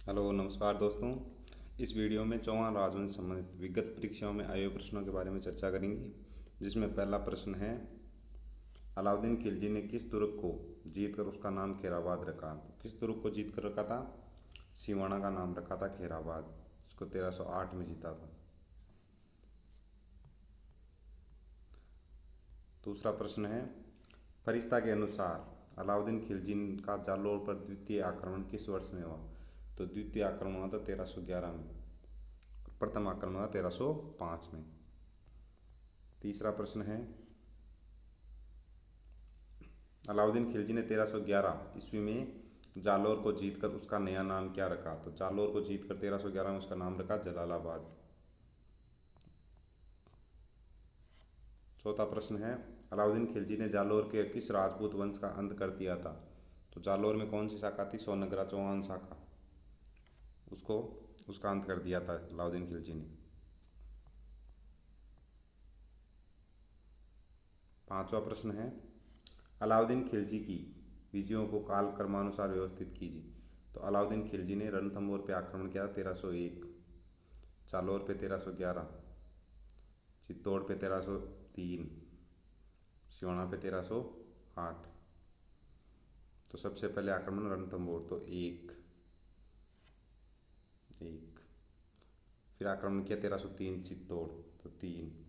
Hello नमस्कार दोस्तों। इस वीडियो में चौहान राजवंश से संबंधित विगत परीक्षाओं में आए हुए प्रश्नों के बारे में चर्चा करेंगे। जिसमें पहला प्रश्न है, अलाउद्दीन खिलजी ने किस तुर्क को जीतकर उसका नाम खैराबाद रखा? तो किस तुर्क को जीत कर रखा था? सिवाना का नाम रखा था खैराबाद, इसको 1308 में जीता था। दूसरा प्रश्न है, फरिश्ता के अनुसार अलाउद्दीन खिलजी का जालौर पर द्वितीय आक्रमण किस वर्ष में हुआ? तो द्वितीय आक्रमण हुआ था 1311 में। प्रथम आक्रमण हुआ 1305 में। तीसरा प्रश्न है, अलाउद्दीन खिलजी ने 1311 ईस्वी में जालौर को जीतकर उसका नया नाम क्या रखा? तो जालौर को जीतकर 1311 में उसका नाम रखा जलालाबाद। चौथा प्रश्न है, अलाउद्दीन खिलजी ने जालौर के किस राजपूत वंश का अंत कर दिया था? तो जालौर में कौन सी शाखा थी? सोनगरा चौहान शाखा, उसको उसका अंत कर दिया था अलाउद्दीन खिलजी ने। पांचवा प्रश्न है, अलाउद्दीन खिलजी की विजयों को काल क्रमानुसार व्यवस्थित कीजिए। तो अलाउद्दीन खिलजी ने रणथंभौर पे आक्रमण किया 1301, जालौर पे 1311, चित्तौड़ पे 1303, सिवाना पे 1308। तो सबसे पहले आक्रमण रणथंभौर, तो एक एक फिर आक्रमण किया 1303 चित्तौड़, तो तीन।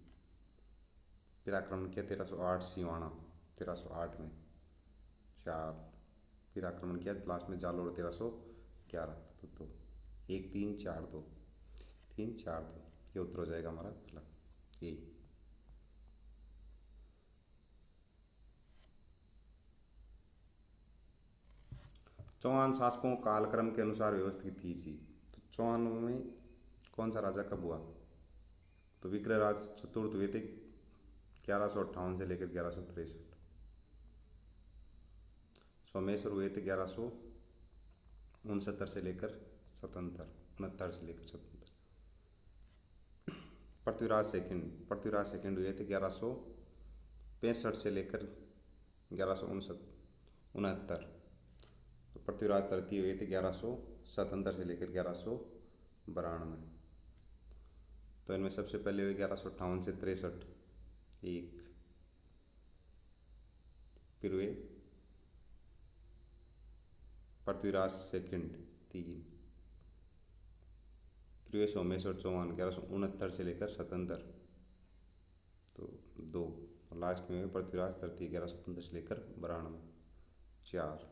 फिर आक्रमण किया 1308 सिवाना, 1308 में चार। फिर आक्रमण किया लास्ट में जालौर 1311, तो दो। एक तीन चार दो, तीन चार दो, ये उत्तर हो जाएगा हमारा पहला ए। चौहान शासकों को कालक्रम के अनुसार व्यवस्थित कीजिए। तो चौहान में कौन सा राजा कब हुआ? तो विग्रहराज चतुर्थ हुए थे 1158 से लेकर 1163। सोमेश्वर हुए थे 1169 से लेकर 77, 69 से लेकर 77। पृथ्वीराज सेकंड हुए थे 1165 से लेकर 1169। तो पृथ्वीराज तृतीय हुए थे 1177 से लेकर 1192। तो इनमें सबसे पहले हुए 1158 से 63, एक। फिर हुए पृथ्वीराज सेकंड, तीन। फिर हुए सोमेश्वर चौहान 1169 से लेकर 77, तो दो। और लास्ट में हुए पृथ्वीराज तृतीय 1177 से लेकर 92, चार।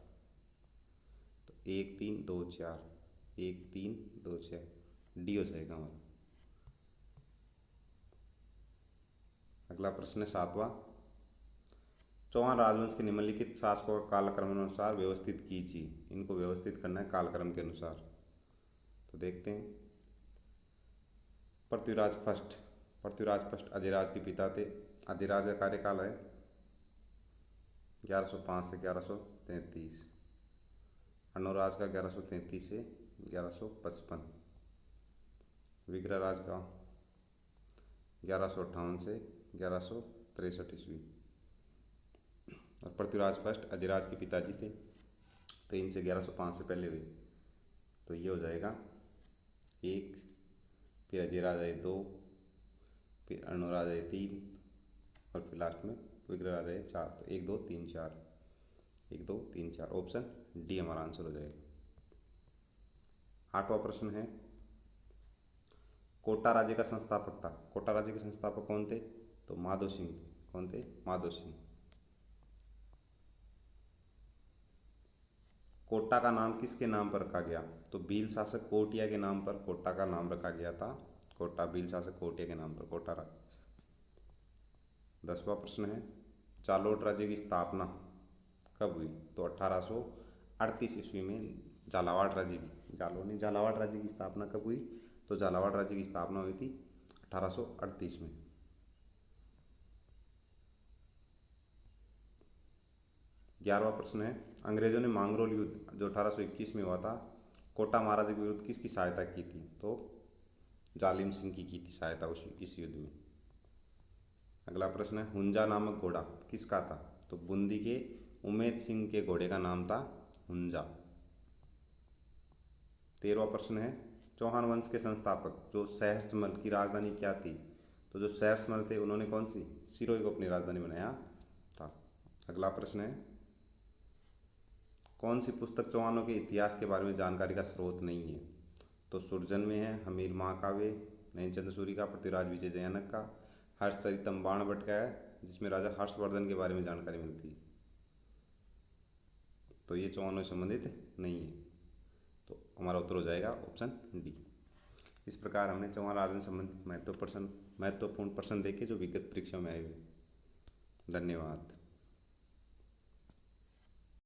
तो एक तीन दो चार, एक तीन दो चार, डी हो जाएगा हमारा। अगला प्रश्न है सातवां, चौहान राजवंश के निम्नलिखित शासकों का कालक्रम अनुसार व्यवस्थित कीजिए। इनको व्यवस्थित करना है कालक्रम के अनुसार। तो देखते हैं, पृथ्वीराज फर्स्ट अजयराज के पिता थे। अजयराज का कार्यकाल है 1105 से 1133। अनुराज का 1133 से 1155। विग्रहराज का 1158 से 1163 ईस्वी। और पृथ्वीराज फर्स्ट अजयराज के पिताजी थे, तो इनसे 1105 से पहले हुए, तो ये हो जाएगा एक। फिर अजयराज आए दो, फिर अनुराज आए तीन, और फिर लास्ट में विग्रहराज आए चार। तो एक दो तीन चार, एक दो तीन चार, ऑप्शन डी हमारा आंसर हो जाएगा। आठवां प्रश्न है, कोटा राज्य का संस्थापक था। कोटा राज्य के संस्थापक कौन थे? तो माधव सिंह। कौन थे? माधव सिंह। कोटा का नाम किसके नाम पर रखा गया? तो भील शासक कोटिया के नाम पर कोटा का नाम रखा गया था। कोटा भील शासक कोटिया के नाम पर कोटा रखा। 10वां प्रश्न है, जालोर राज्य की स्थापना कब हुई? तो 1838 ईस्वी में झालावाड़ राज्य की, जालोर नहीं, झालावाड़ राज्य की स्थापना कब हुई? तो झालावाड़ राज्य की स्थापना हुई थी 1838 में। 11वां प्रश्न है, अंग्रेजों ने मांगरोल युद्ध जो 1821 में हुआ था, कोटा महाराजा के विरुद्ध किसकी सहायता की थी? तो जालिम सिंह की थी सहायता उस इस युद्ध में। अगला प्रश्न है, हुंजा नामक घोड़ा किसका था? तो बूंदी के उमेद सिंह के घोड़े का नाम था हुंजा। 13वां प्रश्न है, चौहान वंश के संस्थापक जो सहस्त्रमल की राजधानी क्या थी? तो जो सहस्त्रमल थे उन्होंने कौन सी सिरोही को अपनी राजधानी बनाया था। अगला प्रश्न है, कौन सी पुस्तक चौहानों के इतिहास के बारे में जानकारी का स्रोत नहीं है? तो सुरजन में है, हमीर महाकाव्य, नैनचंद सूरी का, पृथ्वीराज विजय जयनक का, हर्षचरितम बाणभट्ट का है जिसमें राजा हर्षवर्धन के बारे में जानकारी मिलती है। तो ये चौहानों से संबंधित नहीं है, तो हमारा उत्तर हो जाएगा ऑप्शन डी। इस प्रकार हमने चौहान राज में संबंधित महत्वपूर्ण प्रश्न देखे जो विगत परीक्षा में आए हुए। धन्यवाद।